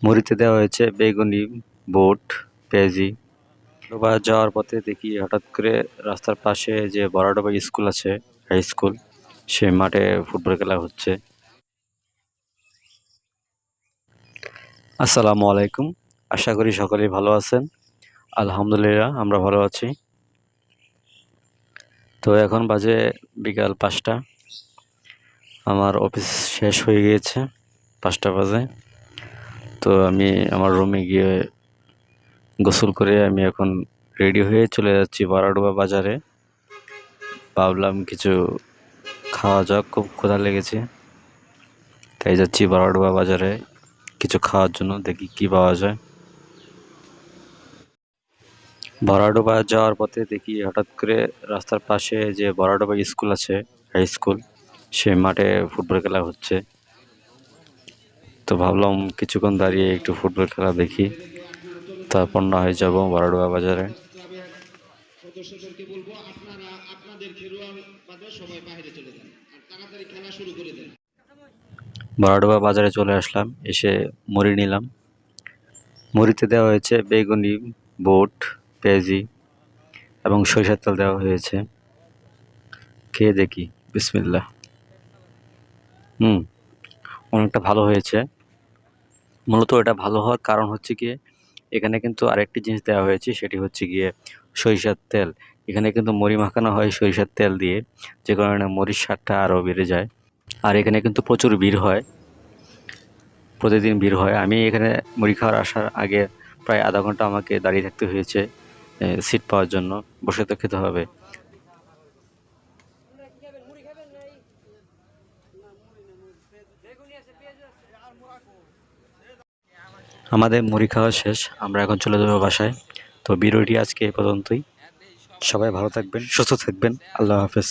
মুড়িতে দেওয়া হয়েছে বেগুনি, বুট, পেঁয়াজি। ডোবা যাওয়ার পথে দেখি হঠাৎ করে রাস্তার পাশে যে বড়াডোবা স্কুল আছে, হাই স্কুল, সে মাঠে ফুটবল খেলা হচ্ছে। আসসালামু আলাইকুম। আশা করি সকলেই ভালো আছেন। আলহামদুলিল্লাহ আমরা ভালো আছি। তো এখন বাজে বিকাল 5টা। আমার অফিস শেষ হয়ে গিয়েছে 5টা বাজে। তো আমি আমার রুমে গিয়ে গোসল করে আমি এখন রেডি হয়ে চলে যাচ্ছি বড়াডোবা বাজারে। ভাবলাম কিছু খাওয়া যাক, খুব ক্ষুধা লেগেছে, তাই যাচ্ছি বড়াডোবা বাজারে কিছু খাওয়ার জন্য, দেখি কি পাওয়া যায়। বড়াডোবা যাওয়ার পথে দেখি হঠাৎ করে রাস্তার পাশে যে বড়াডোবা স্কুল আছে, হাই স্কুল, সে মাঠে ফুটবল খেলা হচ্ছে। তো ভাবলাম কিছুক্ষণ দাঁড়িয়ে একটু ফুটবল খেলা দেখি, তারপর না হয়ে যাবো বড়াডোবা বাজারে। সদস্যদেরকে বলবো আপনারা আপনাদের খেলোয়াড় বাদে সবাই বাইরে চলে যান আর তাড়াতাড়ি খেলা শুরু করে দেন। বড়াডোবা বাজারে চলে আসলাম, এসে মুড়ি নিলাম। মুড়িতে দেওয়া হয়েছে বেগুনি, বুট, পেঁয়াজি এবং সরিষার তেল দেওয়া হয়েছে। খেয়ে দেখি, বিসমিল্লাহ। অনেকটা ভালো হয়েছে। মূলত এটা ভালো হওয়ার কারণ হচ্ছে গিয়ে এখানে কিন্তু আরেকটি জিনিস দেওয়া হয়েছে, সেটি হচ্ছে গিয়ে সরিষার তেল। এখানে কিন্তু মুড়ি মাখানো হয় সরিষার তেল দিয়ে, যে কারণে মুড়ির স্বাদটা আরও বেড়ে যায়। আর এখানে কিন্তু প্রচুর ভিড় হয়, প্রতিদিন ভিড় হয়। আমি এখানে মুড়ি খাওয়ার আসার আগে প্রায় আধা ঘন্টা আমাকে দাঁড়িয়ে থাকতে হয়েছে সিট পাওয়ার জন্য। বসে তো খেতে হবে। আমাদের মুড়ি খাওয়া শেষ, আমরা এখন চলে যাবো বাসায়। তো ভিডিওটি আজকে এই পর্যন্তই। সবাই ভালো থাকবেন, সুস্থ থাকবেন। আল্লাহ হাফেজ।